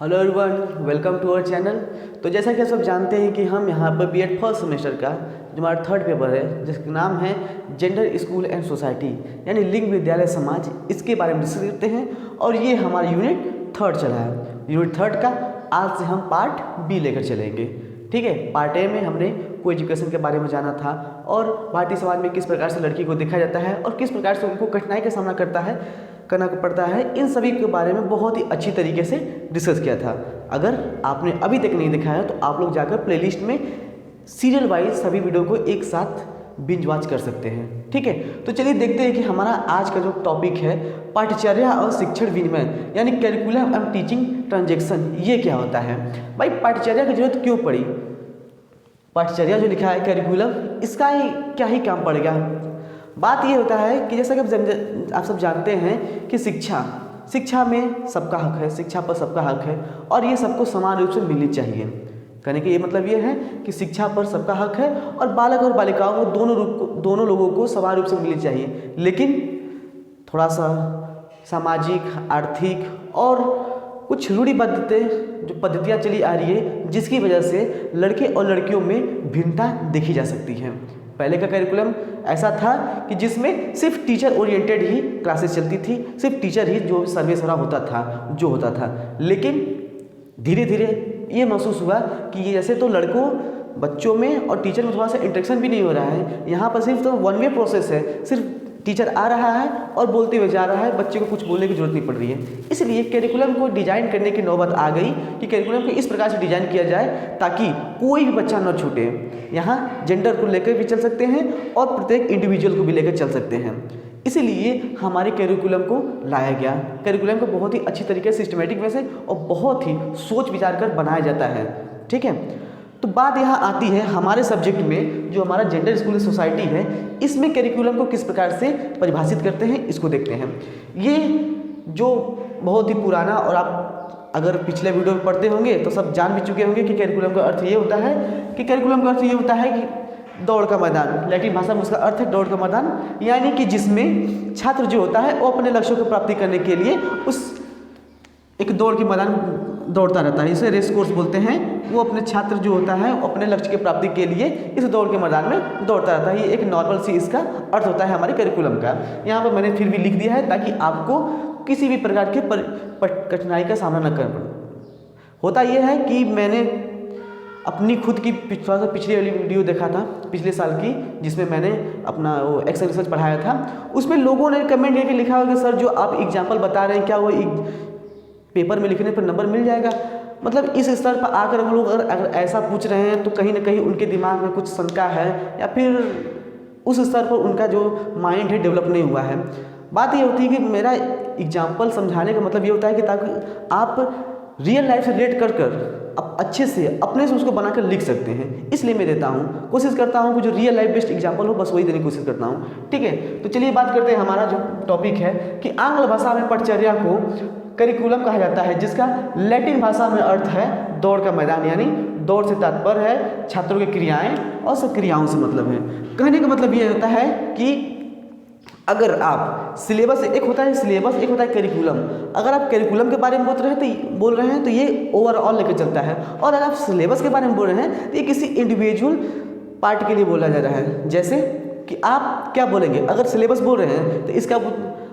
Hello everyone, welcome to our channel. तो जैसा कि आप सब जानते हैं कि हम यहाँ पर बीएड फर्स्ट सेमेस्टर का जो हमारा थर्ड पेपर है जिसका नाम है जेंडर स्कूल एंड सोसाइटी यानी लिंग विद्यालय समाज, इसके बारे में डिस्कस करते हैं। और ये हमारा यूनिट थर्ड चला है। यूनिट थर्ड का आज से हम पार्ट बी लेकर चलेंगे। ठीक है, पार्ट ए में हमने को एजुकेशन के बारे में जाना था और भारतीय समाज में किस प्रकार से लड़की को देखा जाता है और किस प्रकार से उनको कठिनाई का सामना करना पड़ता है, इन सभी के बारे में बहुत ही अच्छी तरीके से डिस्कस किया था। अगर आपने अभी तक नहीं देखा है तो आप लोग जाकर प्लेलिस्ट में सीरियल वाइज सभी वीडियो को एक साथ बिंज वॉच कर सकते हैं। ठीक है, तो चलिए देखते हैं कि हमारा आज का जो टॉपिक है पाठ्यचर्या और शिक्षण विनिमय यानी करिकुलम एंड टीचिंग ट्रांजेक्शन, ये क्या होता है। भाई पाठ्यचर्या की जरूरत क्यों पड़ी? पाठ्यचर्या जो लिखा है करिकुलम, इसका ही क्या ही काम पड़ गया। बात ये होता है कि जैसा कि आप सब जानते हैं कि शिक्षा में सबका हक है, शिक्षा पर सबका हक है और ये सबको समान रूप से मिलनी चाहिए। कहने का ये मतलब ये है कि शिक्षा पर सबका हक है और बालक और बालिकाओं को दोनों लोगों को समान रूप से मिलनी चाहिए। लेकिन थोड़ा सा सामाजिक, आर्थिक और कुछ रूढ़िबद्धतें जो पद्धतियाँ चली आ रही है जिसकी वजह से लड़के और लड़कियों में भिन्नता देखी जा सकती है। पहले का करिकुलम ऐसा था कि जिसमें सिर्फ टीचर ओरिएंटेड ही क्लासेस चलती थी, सिर्फ टीचर ही जो सर्वेसरा होता था। लेकिन धीरे धीरे ये महसूस हुआ कि ये जैसे तो लड़कों बच्चों में और टीचर में थोड़ा सा इंटरेक्शन भी नहीं हो रहा है। यहाँ पर सिर्फ तो वन वे प्रोसेस है, सिर्फ टीचर आ रहा है और बोलते हुए जा रहा है, बच्चे को कुछ बोलने की जरूरत नहीं पड़ रही है। इसलिए करिकुलम को डिजाइन करने की नौबत आ गई कि करिकुलम को इस प्रकार से डिजाइन किया जाए ताकि कोई भी बच्चा न छूटे। यहाँ जेंडर को लेकर भी चल सकते हैं और प्रत्येक इंडिविजुअल को भी लेकर चल सकते हैं। इसीलिए हमारे करिकुलम को लाया गया। करिकुलम को बहुत ही अच्छी तरीके से सिस्टमेटिक में से और बहुत ही सोच विचार कर बनाया जाता है। ठीक है, तो बात यहाँ आती है हमारे सब्जेक्ट में जो हमारा जेंडर स्कूल सोसाइटी है, इसमें करिकुलम को किस प्रकार से परिभाषित करते हैं, इसको देखते हैं। ये जो बहुत ही पुराना, और आप अगर पिछले वीडियो में पढ़ते होंगे तो सब जान भी चुके होंगे कि करिकुलम का अर्थ ये होता है कि दौड़ का मैदान। लैटिन भाषा में उसका अर्थ है दौड़ का मैदान, यानी कि जिसमें छात्र जो होता है वो अपने लक्ष्यों को प्राप्ति करने के लिए उस एक दौड़ के मैदान दौड़ता रहता है। इसे रेस कोर्स बोलते हैं। वो अपने छात्र जो होता है वो अपने लक्ष्य की प्राप्ति के लिए इस दौड़ के मैदान में दौड़ता रहता है। ये एक नॉर्मल सी इसका अर्थ होता है हमारे करिकुलम का। यहाँ पर मैंने फिर भी लिख दिया है ताकि आपको किसी भी प्रकार के कठिनाई का सामना न करना पड़े। होता यह है कि मैंने अपनी खुद की पिछली वाली वीडियो देखा था पिछले साल की, जिसमें मैंने अपना वो एक्सेल रिसर्च पढ़ाया था। उसमें लोगों ने कमेंट करके लिखा होगा कि सर जो आप एग्जाम्पल बता रहे हैं क्या वो पेपर में लिखने पर नंबर मिल जाएगा। मतलब इस स्तर पर आकर हम लोग अगर ऐसा पूछ रहे हैं तो कहीं ना कहीं उनके दिमाग में कुछ शंका है या फिर उस स्तर पर उनका जो माइंड है डेवलप नहीं हुआ है। बात ये होती है कि मेरा एग्जाम्पल समझाने का मतलब ये होता है कि ताकि आप रियल लाइफ से रिलेट कर आप अच्छे से अपने से उसको बनाकर लिख सकते हैं। इसलिए मैं देता हूँ, कोशिश करता हूँ कि जो रियल लाइफ बेस्ड एग्जाम्पल हो बस वही देने की कोशिश करता हूँ। ठीक है, तो चलिए बात करते हैं। हमारा जो टॉपिक है कि आंग्ल भाषा में पाठ्यचर्या को करिकुलम कहा जाता है, जिसका लैटिन भाषा में अर्थ है दौड़ का मैदान, यानी दौड़ से तात्पर्य है छात्रों की क्रियाएं और सक्रियाओं से मतलब है। कहने का मतलब ये होता है कि अगर आप सिलेबस, एक होता है करिकुलम। अगर आप करिकुलम के बारे में बोल रहे हैं तो ये ओवरऑल लेकर चलता है, और अगर आप सिलेबस के बारे में बोल रहे हैं तो ये किसी इंडिविजुअल पार्ट के लिए बोला जा रहा है। जैसे कि आप क्या बोलेंगे, अगर सिलेबस बोल रहे हैं तो इसका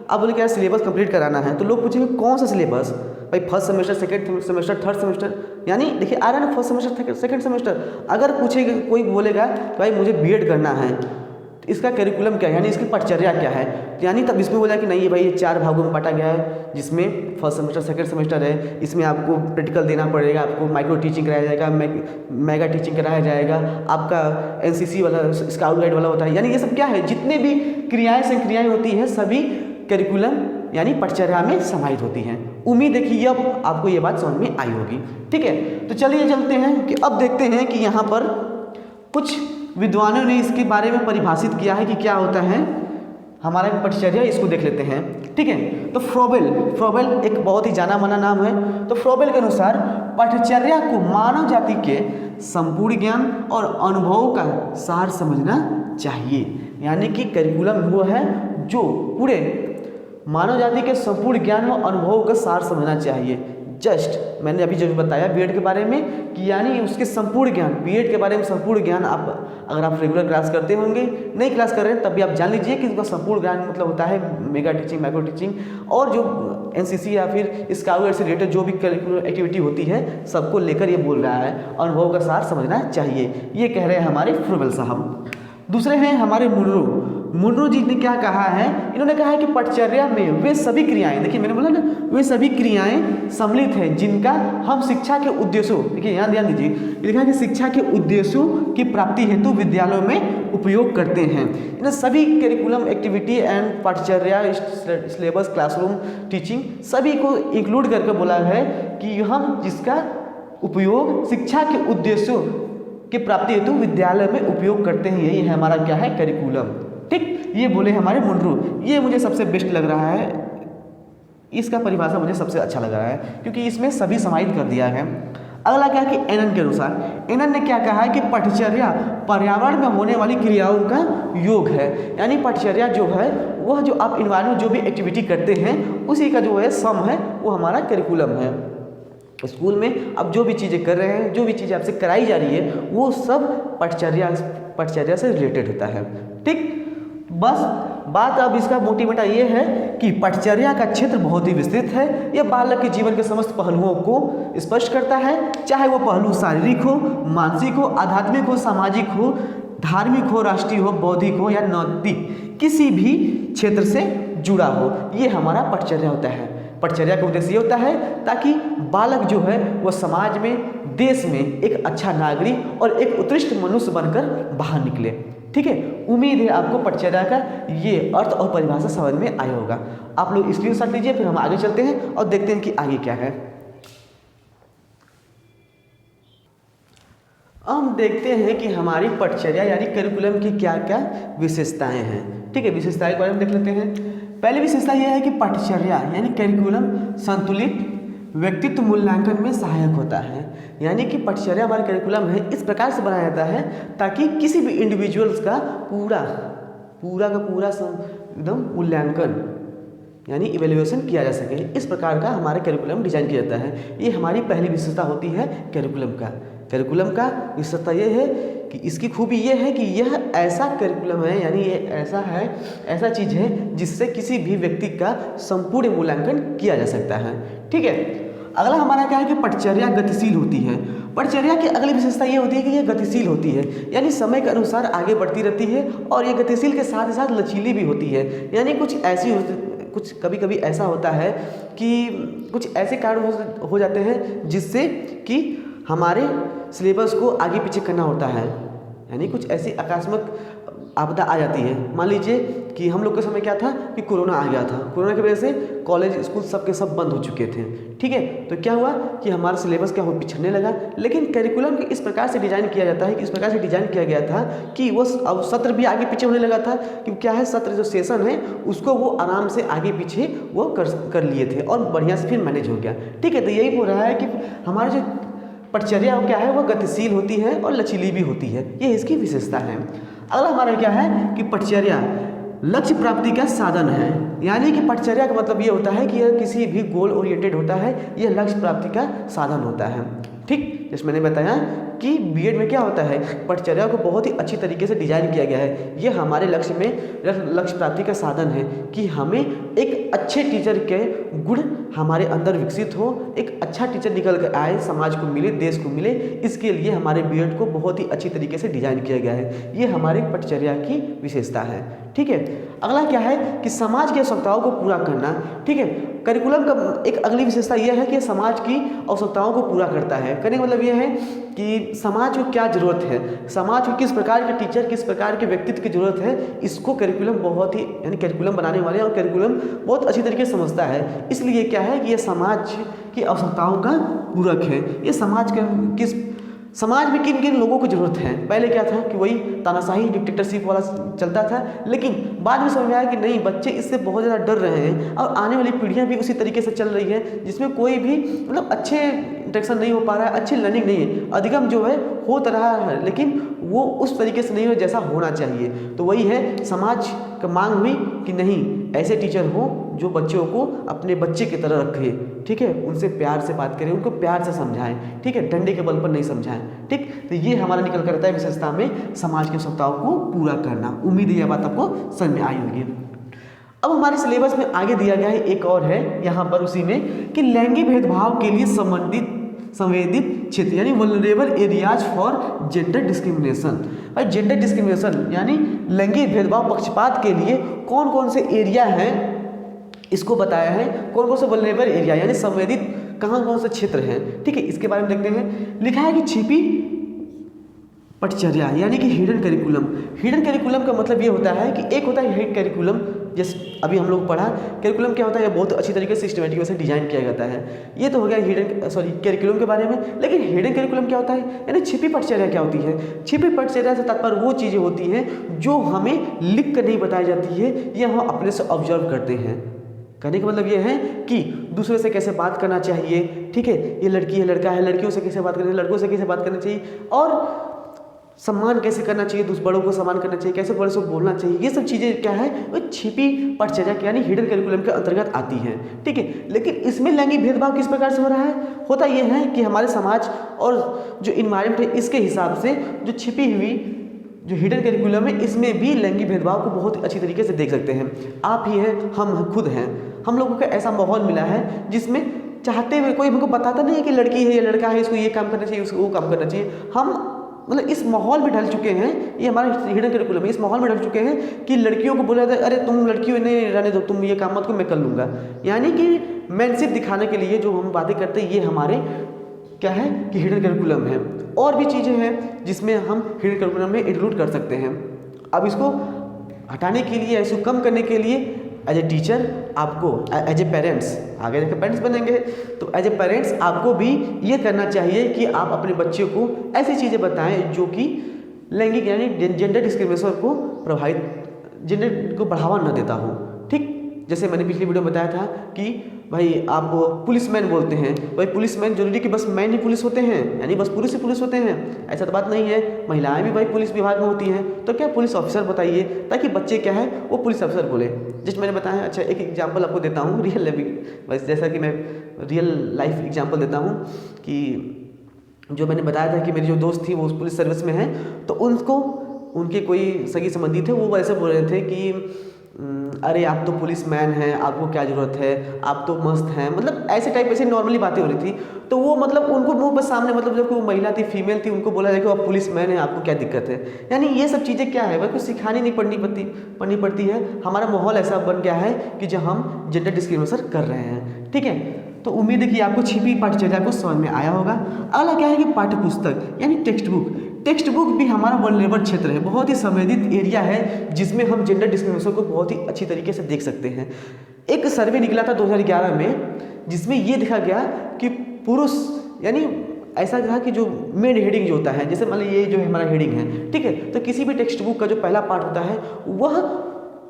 आप बोले क्या सिलेबस कंप्लीट कराना है, तो लोग पूछेंगे कौन सा सिलेबस? भाई first semester, second semester, third semester, यानी देखिए आ रहा है ना फर्स्ट सेमेस्टर, सेकंड सेमेस्टर। अगर पूछेगा कोई बोलेगा भाई मुझे बीएड करना है तो इसका करिकुलम क्या है, यानी इसकी पाठ्यचर्या क्या है, यानी तब इसमें बोला कि नहीं भाई ये 4 भागों में बांटा गया है, जिसमें फर्स्ट सेमेस्टर, सेकंड सेमेस्टर है। इसमें आपको प्रैक्टिकल देना पड़ेगा, आपको माइक्रो टीचिंग कराया जाएगा, मेगा टीचिंग कराया जाएगा, आपका एनसीसी वाला, स्काउट गाइड वाला होता है। यानी ये सब क्या है, जितने भी क्रियाएँ होती हैं सभी करिकुलम यानी पाठ्यचर्या में समाहित होती हैं। उम्मीद है कि अब आपको ये बात समझ में आई होगी। ठीक है, तो चलिए चलते हैं कि अब देखते हैं कि यहाँ पर कुछ विद्वानों ने इसके बारे में परिभाषित किया है कि क्या होता है हमारा पाठ्यचर्या, इसको देख लेते हैं। ठीक है, तो फ्रोबेल एक बहुत ही जाना माना नाम है। तो फ्रोबेल के अनुसार पाठ्यचर्या को मानव जाति के संपूर्ण ज्ञान और अनुभवों का सार समझना चाहिए। यानी कि करिकुलम वो है जो पूरे मानव जाति के संपूर्ण ज्ञान व अनुभवों का सार समझना चाहिए। जस्ट मैंने अभी जो बताया बीएड के बारे में कि यानी उसके संपूर्ण ज्ञान, बीएड के बारे में संपूर्ण ज्ञान आप अगर आप रेगुलर क्लास करते होंगे, नई क्लास कर रहे हैं तब भी आप जान लीजिए कि इसका संपूर्ण ज्ञान मतलब होता है मेगा टीचिंग, माइक्रो टीचिंग और जो एनसीसी या फिर स्काउट से रिलेटेड जो भी करिकुलर एक्टिविटी होती है सबको लेकर ये बोल रहा है। अनुभव का सार समझना चाहिए, ये कह रहे हैं हमारे फ्रोबेल साहब। दूसरे हैं हमारे मुनरो जी ने क्या कहा है, इन्होंने कहा है कि पटचर्या में वे सभी क्रियाएं, देखिए मैंने बोला ना, वे सभी क्रियाएं सम्मिलित हैं जिनका हम शिक्षा के उद्देश्यों, देखिए यहाँ ध्यान दीजिए, लिखा है कि शिक्षा के उद्देश्यों की प्राप्ति हेतु विद्यालयों में उपयोग करते हैं। इन सभी करिकुलम एक्टिविटी एंड पटचर्या, सिलेबस, क्लासरूम टीचिंग सभी को इंक्लूड करके बोला है कि हम जिसका उपयोग शिक्षा के उद्देश्यों की प्राप्ति हेतु विद्यालय में उपयोग करते हैं, यही है हमारा क्या है करिकुलम। ठीक, ये बोले हमारे मुनरो, ये मुझे सबसे बेस्ट लग रहा है, इसका परिभाषा मुझे सबसे अच्छा लग रहा है क्योंकि इसमें सभी समाहित कर दिया है। अगला क्या कि एनन के अनुसार, एनन ने क्या कहा है कि पटचर्या पर्यावरण में होने वाली क्रियाओं का योग है, यानी पटचर्या जो है वह जो आप इन्वायरमेंट जो भी एक्टिविटी करते हैं उसी का जो है सम है वो हमारा करिकुलम है। स्कूल में आप जो भी चीज़ें कर रहे हैं, जो भी चीज़ें आपसे कराई जा रही है वो सब पटचर्या से रिलेटेड होता है। ठीक, बस बात अब इसका मोटिवेटा ये है कि पटचर्या का क्षेत्र बहुत ही विस्तृत है। यह बालक के जीवन के समस्त पहलुओं को स्पष्ट करता है, चाहे वो पहलू शारीरिक हो, मानसिक हो, आध्यात्मिक हो, सामाजिक हो, धार्मिक हो, राष्ट्रीय हो, बौद्धिक हो या नैतिक, किसी भी क्षेत्र से जुड़ा हो। ये हमारा पटचर्या होता है। पटचर्या का उद्देश्य ये होता है ताकि बालक जो है वह समाज में, देश में एक अच्छा नागरिक और एक उत्कृष्ट मनुष्य बनकर बाहर निकले। ठीक है, उम्मीद है आपको पटचर्या का ये अर्थ और परिभाषा समझ में आया होगा। आप लोग स्क्रीनशॉट लीजिए, फिर हम आगे चलते हैं और देखते हैं कि आगे क्या है। हम देखते हैं कि हमारी पटचर्या यानी करिकुलम की क्या क्या विशेषताएं हैं। ठीक है, विशेषताएं के बारे में देख लेते हैं। पहली विशेषता यह है कि पटचर्या यानी करिकुलम संतुलित व्यक्तित्व मूल्यांकन में सहायक होता है, यानी कि पटचर्या हमारा करिकुलम है इस प्रकार से बनाया जाता है ताकि किसी भी इंडिविजुअल्स का पूरा का पूरा एकदम मूल्यांकन यानी इवेल्युएशन किया जा सके। इस प्रकार का हमारा करिकुलम डिजाइन किया जाता है। ये हमारी पहली विशेषता होती है करिकुलम का। करिकुलम का विशेषता ये है कि इसकी खूबी ये है कि यह ऐसा करिकुलम है, यानी ये ऐसा चीज़ है जिससे किसी भी व्यक्ति का संपूर्ण मूल्यांकन किया जा सकता है। ठीक है, अगला हमारा क्या है कि पटचर्या गतिशील होती है। पटचर्या की अगली विशेषता ये होती है कि यह गतिशील होती है, यानी समय के अनुसार आगे बढ़ती रहती है और ये गतिशील के साथ ही साथ लचीली भी होती है। यानी कुछ कभी कभी ऐसा होता है कि कुछ ऐसे कारण हो जाते हैं जिससे कि हमारे सिलेबस को आगे पीछे करना होता है, यानी कुछ ऐसी आकस्मिक आपदा आ जाती है। मान लीजिए कि हम लोग के समय क्या था कि कोरोना आ गया था, कोरोना की वजह से कॉलेज स्कूल सबके सब बंद हो चुके थे। ठीक है, तो क्या हुआ कि हमारा सिलेबस क्या हो पिछड़ने लगा, लेकिन करिकुलम इस प्रकार से डिजाइन किया जाता है कि इस प्रकार से डिजाइन किया गया था कि वो अब सत्र भी आगे पीछे होने लगा था। कि क्या है, सत्र जो सेशन है उसको वो आराम से आगे पीछे वो कर लिए थे और बढ़िया से फिर मैनेज हो गया। ठीक है, तो यही बोल रहा है कि हमारा जो पटचर्या क्या है वह गतिशील होती है और लचीली भी होती है, ये इसकी विशेषता है। अगला हमारा क्या है कि पटचर्या लक्ष्य प्राप्ति का साधन है, यानी कि पटचर्या का मतलब ये होता है कि यह किसी भी गोल ओरिएंटेड होता है, यह लक्ष्य प्राप्ति का साधन होता है। ठीक, जैसे मैंने बताया कि बीएड में क्या होता है, पटचर्या को बहुत ही अच्छी तरीके से डिजाइन किया गया है। ये हमारे लक्ष्य प्राप्ति का साधन है कि हमें एक अच्छे टीचर के गुण हमारे अंदर विकसित हो, एक अच्छा टीचर निकल कर आए, समाज को मिले, देश को मिले। इसके लिए हमारे बीएड को बहुत ही अच्छी तरीके से डिजाइन किया गया है। ये हमारी पटचर्या की विशेषता है। ठीक है, अगला क्या है कि समाज की आवश्यकताओं को पूरा करना। ठीक है, करिकुलम का एक अगली विशेषता यह है कि समाज की आवश्यकताओं को पूरा करता है। कहने का मतलब यह है कि समाज को क्या ज़रूरत है, समाज को किस प्रकार के टीचर, किस प्रकार के व्यक्तित्व की ज़रूरत है, इसको करिकुलम बहुत ही, यानी करिकुलम बनाने वाले और करिकुलम बहुत अच्छी तरीके से समझता है। इसलिए क्या है कि यह समाज की आवश्यकताओं का पूरक है। ये समाज में किन किन लोगों को ज़रूरत है। पहले क्या था कि वही तानाशाही डिक्टेटरशिप वाला चलता था, लेकिन बाद में समझ में आया कि नहीं, बच्चे इससे बहुत ज़्यादा डर रहे हैं और आने वाली पीढ़ियां भी उसी तरीके से चल रही है जिसमें कोई भी मतलब अच्छे इंटरेक्शन नहीं हो पा रहा है, अच्छी लर्निंग नहीं है। अधिगम जो है हो तो रहा है लेकिन वो उस तरीके से नहीं हो जैसा होना चाहिए। तो वही है, समाज का मांग हुई कि नहीं, ऐसे टीचर हो जो बच्चों को अपने बच्चे की तरह रखे, ठीक है, उनसे प्यार से बात करें, उनको प्यार से समझाएं, ठीक है, डंडे के बल पर नहीं समझाएं, ठीक। तो ये हमारा निकल कर रहता है विशेषता में समाज की आवश्यकताओं को पूरा करना। उम्मीद है यह बात आपको समझ में आई होगी। अब हमारे सिलेबस में आगे दिया गया है एक और है यहाँ पर उसी में कि लैंगिक भेदभाव के लिए संवेदित क्षेत्र यानी vulnerable areas for gender discrimination. भाई जेंडर डिस्क्रिमिनेशन यानी लैंगिक भेदभाव पक्षपात के लिए कौन कौन से एरिया हैं इसको बताया है, कौन कौन से वल्नरेबल एरिया यानी संवेदित कहाँ कौन से क्षेत्र हैं, ठीक है, इसके बारे में देखते हैं। लिखा है कि छिपी पटचर्या यानी कि हिडन करिकुलम। हिडन करिकुलम का मतलब ये होता है कि एक होता है हिड करिकुलम, जैसे अभी हम लोग पढ़ा, करिकुलम क्या होता है, बहुत अच्छी तरीके से सिस्टमेटिक वैसे डिजाइन किया जाता है। ये तो हो गया करिकुलम के बारे में। लेकिन हिडन करिकुलम क्या होता है, यानी छिपी पटचर्या क्या होती है। छिपी पटचर्या से तात्पर्य वो चीज़ें होती हैं जो हमें लिख कर नहीं बताई जाती है, ये हम अपने से ऑब्जर्व करते हैं। कहने का मतलब ये है कि दूसरे से कैसे बात करना चाहिए, ठीक है, ये लड़की है लड़का है, लड़कियों से कैसे बात करना चाहिए, लड़कों से कैसे बात करना चाहिए, और सम्मान कैसे करना चाहिए, दूसरे बड़ों को सम्मान करना चाहिए, कैसे बड़ों से बोलना चाहिए, ये सब चीज़ें क्या है वो छिपी पटचर्या यानी हिडन करिकुलम के अंतर्गत आती हैं, ठीक है। लेकिन इसमें लैंगिक भेदभाव किस प्रकार से हो रहा है, होता ये है कि हमारे समाज और जो इन्वायरमेंट है इसके हिसाब से जो छिपी हुई जो हिडन करिकुलम है इसमें भी लैंगिक भेदभाव को बहुत अच्छी तरीके से देख सकते हैं। आप ही हैं, हम खुद हैं, हम लोगों को ऐसा माहौल मिला है जिसमें चाहते हुए कोई हमको बताता नहीं है कि लड़की है या लड़का है, इसको ये काम करना चाहिए, उसको वो काम करना चाहिए। हम मतलब इस माहौल में ढल चुके हैं, ये हमारा हिडन करिकुलम है, इस माहौल में ढल चुके हैं कि लड़कियों को बोला जाता है अरे तुम लड़कियों ने रहने दो, तुम ये काम मत को मैं कर लूँगा। यानी कि मैनशिप दिखाने के लिए जो हम बातें करते हैं ये हमारे क्या है कि हिडन करिकुलम है। और भी चीज़ें हैं जिसमें हम हिडन करिकुलम में इंक्लूड कर सकते हैं। अब इसको हटाने के लिए, इसको कम करने के लिए एज ए टीचर आपको, एज ए पेरेंट्स, आगे जाकर पेरेंट्स बनेंगे तो एज ए पेरेंट्स आपको भी ये करना चाहिए कि आप अपने बच्चे को ऐसी चीज़ें बताएं जो कि लैंगिक यानी जेंडर डिस्क्रिमिनेशन को जेंडर को बढ़ावा न देता हो, ठीक। जैसे मैंने पिछली वीडियो में बताया था कि भाई आप पुलिसमैन बोलते हैं, भाई पुलिसमैन जरूरी कि बस मैन ही पुलिस होते हैं, यानी बस पुरुष ही पुलिस होते हैं, ऐसा तो बात नहीं है। महिलाएं भी भाई पुलिस विभाग में होती हैं, तो क्या पुलिस ऑफिसर बताइए, ताकि बच्चे क्या है वो पुलिस ऑफिसर बोले। जस्ट मैंने बताया। अच्छा एक एग्जांपल आपको देता हूँ रियल बस जैसा कि मैं रियल लाइफ एग्जांपल देता हूँ कि जो मैंने बताया था कि मेरी जो दोस्त थी वो पुलिस सर्विस में है, तो उनके कोई सगी संबंधी थे, वो वैसे बोल रहे थे कि अरे आप तो पुलिसमैन हैं, आपको क्या ज़रूरत है, आप तो मस्त हैं, मतलब ऐसे टाइप ऐसे नॉर्मली बातें हो रही थी। तो वो मतलब उनको वो बस सामने मतलब जब वो महिला थी, फीमेल थी, उनको बोला देखो आप पुलिसमैन हैं, आपको क्या दिक्कत है। यानी ये सब चीज़ें क्या है, वह कुछ सिखानी नहीं पड़नी पड़ती है। हमारा माहौल ऐसा बन गया है कि जब हम जेंडर डिस्क्रिमिनेशन कर रहे हैं, ठीक है। तो उम्मीद है कि आपको छिपी पाठ्यचर्या को समझ में आया होगा। अगला क्या है कि पाठ्य पुस्तक यानी टेक्स्ट बुक भी हमारा वल्नरेबल क्षेत्र है, बहुत ही संवेदित एरिया है जिसमें हम जेंडर डिस्क्रिमिनेशन को बहुत ही अच्छी तरीके से देख सकते हैं। एक सर्वे निकला था 2011 में जिसमें ये देखा गया कि पुरुष यानी ऐसा था कि जो मेन हेडिंग जो होता है, जैसे मान लीजिए ये जो हमारा हेडिंग है, ठीक है, तो किसी भी टेक्स्ट बुक का जो पहला पार्ट होता है वह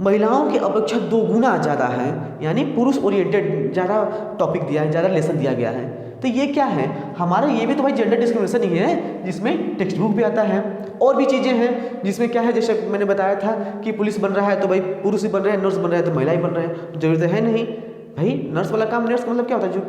महिलाओं की अपेक्षा 2 गुना ज़्यादा है, यानी पुरुष ओरिएंटेड ज़्यादा टॉपिक दिया है, ज़्यादा लेसन दिया गया है। तो ये क्या है हमारा, ये भी तो भाई जेंडर डिस्क्रिमिनेशन ही है जिसमें टेक्स्ट बुक भी आता है। और भी चीज़ें हैं जिसमें क्या है, जैसे मैंने बताया था कि पुलिस बन रहा है तो भाई पुरुष ही बन रहे हैं, नर्स बन रहा है तो महिला ही बन रहे हैं, जरूरत है नहीं भाई। नर्स वाला काम, नर्स का मतलब क्या होता है, जो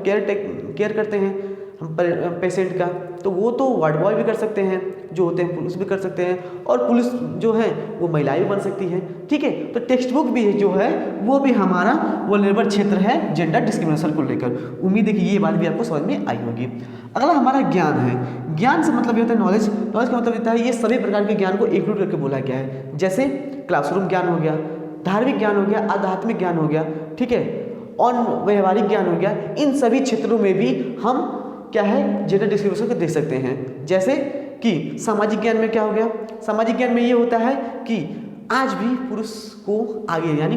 केयर करते हैं हम पेशेंट का, तो वो तो वार्ड बॉय भी कर सकते हैं, जो होते हैं पुलिस भी कर सकते हैं, और पुलिस जो है वो महिलाएं भी बन सकती है, ठीक है। तो टेक्स्ट बुक भी जो है वो भी हमारा वल्नरेबल क्षेत्र है जेंडर डिस्क्रिमिनेशन को लेकर। उम्मीद है कि ये बात भी आपको समझ में आई होगी। अगला हमारा ज्ञान है। ज्ञान से मतलब ये होता है नॉलेज का मतलब होता है ये सभी प्रकार के ज्ञान को इंक्लूड करके बोला गया है, जैसे क्लासरूम ज्ञान हो गया, धार्मिक ज्ञान हो गया, आध्यात्मिक ज्ञान हो गया, ठीक है, और व्यवहारिक ज्ञान हो गया। इन सभी क्षेत्रों में भी हम क्या है जेंडर डिस्क्रिमिनेशन को देख सकते हैं। जैसे कि सामाजिक ज्ञान में क्या हो गया, सामाजिक ज्ञान में ये होता है कि आज भी पुरुष को आगे यानी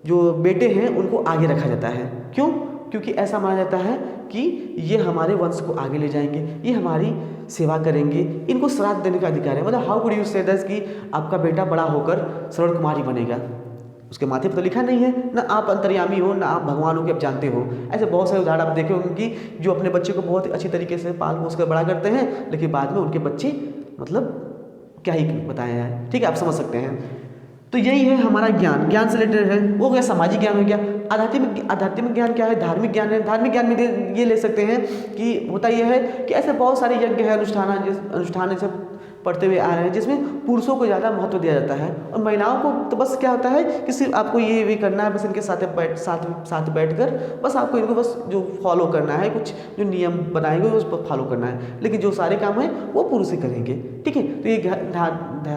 जो बेटे हैं उनको आगे रखा जाता है। क्यों? क्योंकि ऐसा माना जाता है कि ये हमारे वंश को आगे ले जाएंगे, ये हमारी सेवा करेंगे, इनको श्राद्ध देने का अधिकार है। मतलब how could you say that कि आपका बेटा बड़ा होकर श्रवण कुमारी बनेगा, उसके माथे पर तो लिखा नहीं है, ना आप अंतर्यामी हो ना आप भगवान हो कि आप जानते हो। ऐसे बहुत सारे उदाहरण आप देखे होंगे कि जो अपने बच्चे को बहुत अच्छी तरीके से पाल पोस कर बड़ा करते हैं, लेकिन बाद में उनके बच्चे मतलब क्या ही बताया है, ठीक है, आप समझ सकते हैं। तो यही है हमारा ज्ञान, ज्ञान से रिलेटेड है। वो गया सामाजिक ज्ञान हो गया। आध्यात्मिक ज्ञान क्या है? धार्मिक ज्ञान है। धार्मिक ज्ञान में ये ले सकते हैं कि होता यह है कि ऐसे बहुत सारे यज्ञ है, अनुष्ठान सब पढ़ते हुए आ रहे हैं जिसमें पुरुषों को ज़्यादा महत्व दिया जाता है और महिलाओं को तो बस क्या होता है कि सिर्फ आपको ये भी करना है, बस इनके साथ बैठकर बस आपको इनको बस जो फॉलो करना है, कुछ जो नियम बनाए गए उस पर फॉलो करना है, लेकिन जो सारे काम हैं वो पुरुष ही करेंगे। ठीक है, तो ये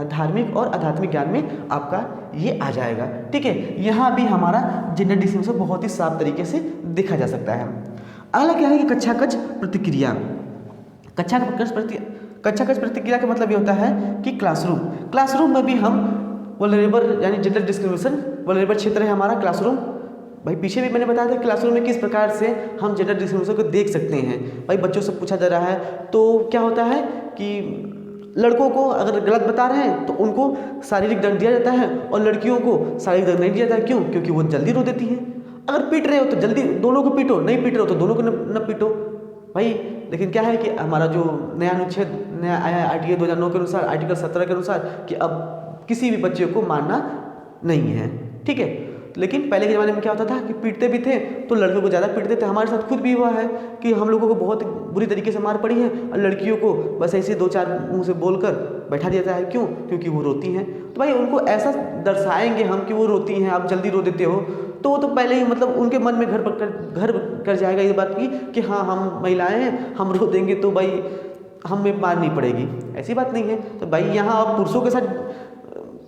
धार्मिक और आध्यात्मिक ज्ञान में आपका ये आ जाएगा। ठीक है, यहाँ भी हमारा जेंडर डिस्क्रिमिनेशन बहुत ही साफ तरीके से देखा जा सकता है। अगला क्या है कि कक्षाकक्ष प्रतिक्रिया। कक्षाकक्ष प्रतिक्रिया का मतलब ये होता है कि क्लासरूम में भी हम वल्नरेबल यानी जेंडर डिस्क्रिमिनेशन वल्नरेबल क्षेत्र है हमारा क्लासरूम। भाई पीछे भी मैंने बताया था क्लासरूम में किस प्रकार से हम जेंडर डिस्क्रिमिनेशन को देख सकते हैं। भाई बच्चों से पूछा जा रहा है तो क्या होता है कि लड़कों को अगर गलत बता रहे हैं तो उनको शारीरिक दंड दिया जाता है और लड़कियों को शारीरिक दंड नहीं दिया जाता है। क्यों? क्योंकि वो जल्दी रो देती हैं। अगर पीट रहे हो तो जल्दी दोनों को पीटो, नहीं पीट रहे हो तो दोनों को न पीटो भाई। लेकिन क्या है कि हमारा जो नया अनुच्छेद नया आया आर्टिकल 2009 के अनुसार, आर्टिकल 17 के अनुसार कि अब किसी भी बच्चे को मारना नहीं है। ठीक है, लेकिन पहले के ज़माने में क्या होता था कि पीटते भी थे तो लड़कियों को ज़्यादा पीटते थे। हमारे साथ खुद भी हुआ है कि हम लोगों को बहुत बुरी तरीके से मार पड़ी है और लड़कियों को बस ऐसे 2-4 मुँह से बोलकर बैठा दिया जाता है। क्यों? क्योंकि वो रोती हैं। तो भाई उनको ऐसा दर्शाएंगे हम कि वो रोती हैं, आप जल्दी रो देते हो, तो वो तो पहले ही मतलब उनके मन में घर कर जाएगा ये बात की कि हाँ हम महिलाएं हैं, हम रो देंगे तो भाई हमें मार नहीं पड़ेगी। ऐसी बात नहीं है। तो भाई यहाँ आप पुरुषों के साथ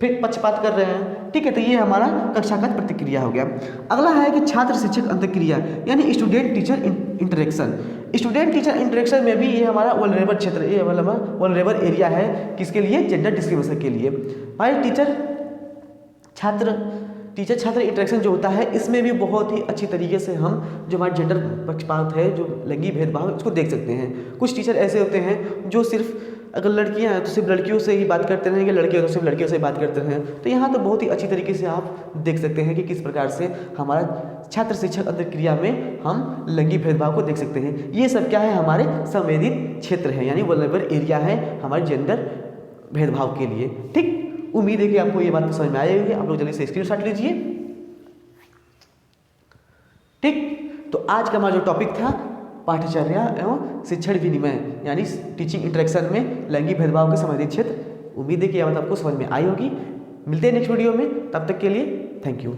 फिर पक्षपात कर रहे हैं। ठीक है, तो ये हमारा कक्षागत प्रतिक्रिया हो गया। अगला है कि छात्र शिक्षक अंतःक्रिया यानी student teacher interaction. Student teacher interaction में भी ये हमारा वल्नरेबल क्षेत्र, ये हमारा वल्नरेबल एरिया है। किसके लिए? जेंडर डिस्क्रिमिनेशन के लिए। भाई टीचर छात्र इंटरेक्शन जो होता है इसमें भी बहुत ही अच्छी तरीके से हम जो हमारे जेंडर पक्षपात है, जो लैंगिक भेदभाव है, उसको देख सकते हैं। कुछ टीचर ऐसे होते हैं जो सिर्फ अगर लड़कियां हैं तो सिर्फ लड़कियों से ही बात करते रहेंगे, लड़के हो तो सिर्फ लड़कियों से ही बात करते हैं। तो यहाँ तो बहुत ही अच्छी तरीके से आप देख सकते हैं कि किस प्रकार से हमारा छात्र शिक्षक अंतःक्रिया में हम लैंगिक भेदभाव को देख सकते हैं। ये सब क्या है? हमारे संवेदित क्षेत्र है, यानी वल्नरेबल एरिया है हमारे जेंडर भेदभाव के लिए। ठीक, उम्मीद है कि आपको ये बात तो समझ में आई होगी। आप लोग जल्दी से स्क्रीनशॉट लीजिए। ठीक, तो आज का हमारा जो टॉपिक था पाठ्यचर्या एवं शिक्षण विनिमय यानी टीचिंग इंटरेक्शन में लैंगिक भेदभाव के संबंधित क्षेत्र। उम्मीद है कि यह बात आपको समझ में आई होगी। मिलते हैं नेक्स्ट वीडियो में, तब तक के लिए थैंक यू।